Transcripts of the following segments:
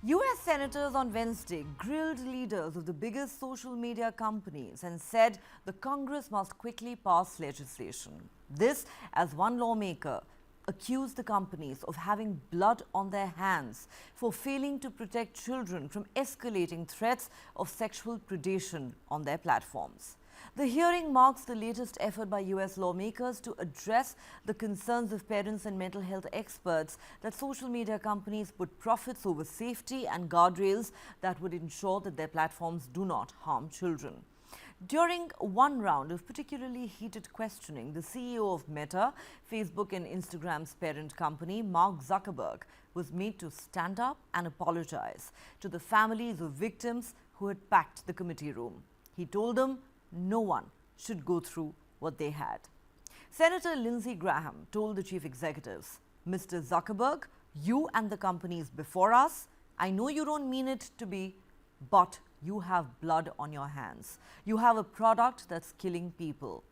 US senators on Wednesday grilled leaders of the biggest social media companies and said the Congress must quickly pass legislation. This as one lawmaker accused the companies of having blood on their hands for failing to protect children from escalating threats of sexual predation on their platforms. The hearing marks the latest effort by US lawmakers to address the concerns of parents and mental health experts that social media companies put profits over safety and guardrails that would ensure that their platforms do not harm children. During one round of particularly heated questioning, the CEO of Meta, Facebook and Instagram's parent company, Mark Zuckerberg, was made to stand up and apologize to the families of victims who had packed the committee room. He told them no one should go through what they had. Senator Lindsey Graham told the chief executives, "Mr. Zuckerberg, you and the companies before us, I know you don't mean it to be, but you have blood on your hands. You have a product that's killing people."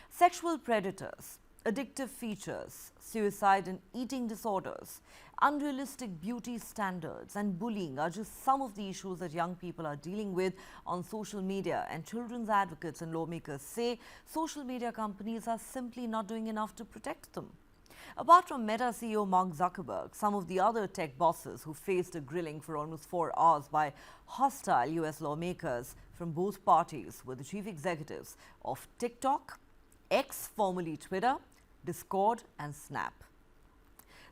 Sexual predators, addictive features, suicide and eating disorders, unrealistic beauty standards and bullying are just some of the issues that young people are dealing with on social media, and children's advocates and lawmakers say social media companies are simply not doing enough to protect them. Apart from Meta CEO Mark Zuckerberg, some of the other tech bosses who faced a grilling for almost 4 hours by hostile US lawmakers from both parties were the chief executives of TikTok, X formerly Twitter, Discord and Snap.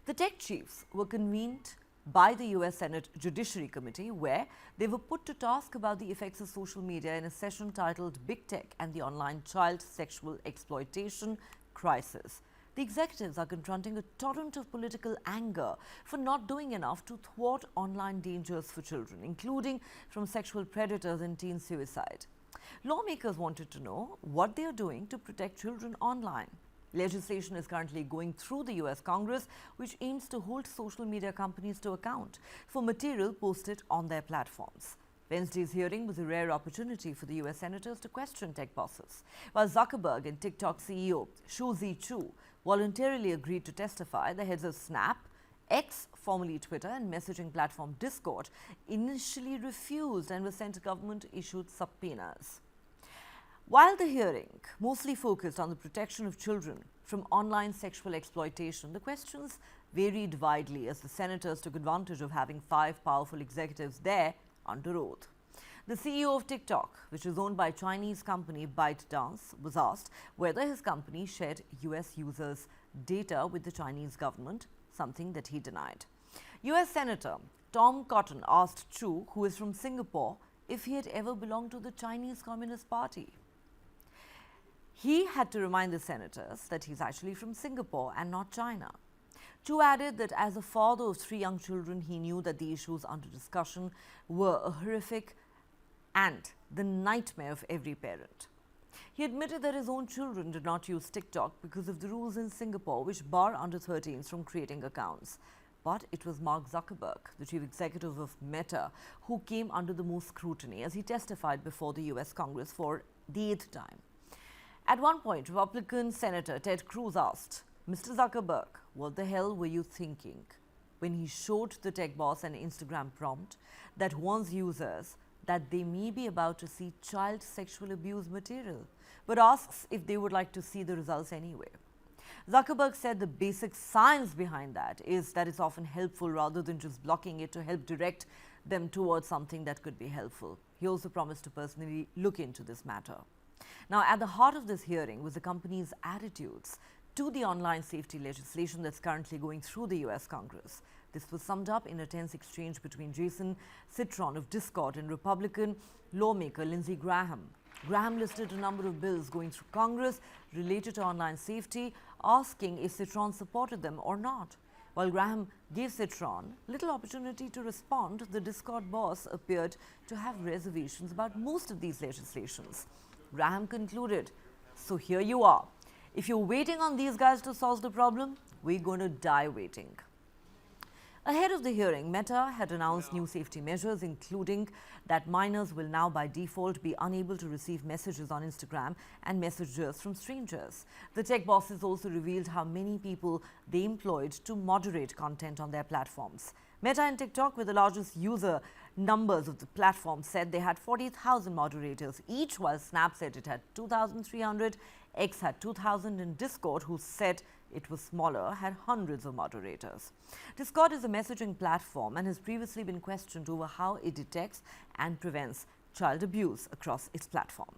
The tech chiefs were convened by the US Senate Judiciary Committee, where they were put to task about the effects of social media in a session titled Big Tech and the Online Child Sexual Exploitation Crisis. The executives are confronting a torrent of political anger for not doing enough to thwart online dangers for children, including from sexual predators and teen suicide. Lawmakers wanted to know what they are doing to protect children online. Legislation is currently going through the US Congress, which aims to hold social media companies to account for material posted on their platforms. Wednesday's hearing was a rare opportunity for the US senators to question tech bosses. While Zuckerberg and TikTok CEO Shou Zi-Chew voluntarily agreed to testify, the heads of Snap, X, formerly Twitter, and messaging platform Discord initially refused and were sent government-issued subpoenas. While the hearing mostly focused on the protection of children from online sexual exploitation, the questions varied widely as the senators took advantage of having 5 powerful executives there under oath. The CEO of TikTok, which is owned by Chinese company ByteDance, was asked whether his company shared US users' data with the Chinese government, something that he denied. US Senator Tom Cotton asked Chu, who is from Singapore, if he had ever belonged to the Chinese Communist Party. He had to remind the senators that he's actually from Singapore and not China. Chu added that as a father of 3 young children, he knew that the issues under discussion were a horrific and the nightmare of every parent. He admitted that his own children did not use TikTok because of the rules in Singapore which bar under 13s from creating accounts. But it was Mark Zuckerberg, the chief executive of Meta, who came under the most scrutiny as he testified before the US Congress for the 8th time. At one point, Republican Senator Ted Cruz asked, "Mr. Zuckerberg, what the hell were you thinking?" when he showed the tech boss an Instagram prompt that warns users that they may be about to see child sexual abuse material, but asks if they would like to see the results anyway. Zuckerberg said the basic science behind that is that it's often helpful rather than just blocking it to help direct them towards something that could be helpful. He also promised to personally look into this matter. Now, at the heart of this hearing was the company's attitudes to the online safety legislation that's currently going through the US Congress. This was summed up in a tense exchange between Jason Citron of Discord and Republican lawmaker Lindsey Graham. Graham listed a number of bills going through Congress related to online safety, asking if Citron supported them or not. While Graham gave Citron little opportunity to respond, the Discord boss appeared to have reservations about most of these legislations. Graham concluded, "So here you are. If you're waiting on these guys to solve the problem, we're going to die waiting." Ahead of the hearing, Meta had announced new safety measures, including that minors will now by default be unable to receive messages on Instagram and messages from strangers. The tech bosses also revealed how many people they employed to moderate content on their platforms. Meta and TikTok, with the largest user numbers of the platform, said they had 40,000 moderators each, while Snap said it had 2,300, X had 2,000, and Discord, who said it was smaller, had hundreds of moderators. Discord is a messaging platform and has previously been questioned over how it detects and prevents child abuse across its platform.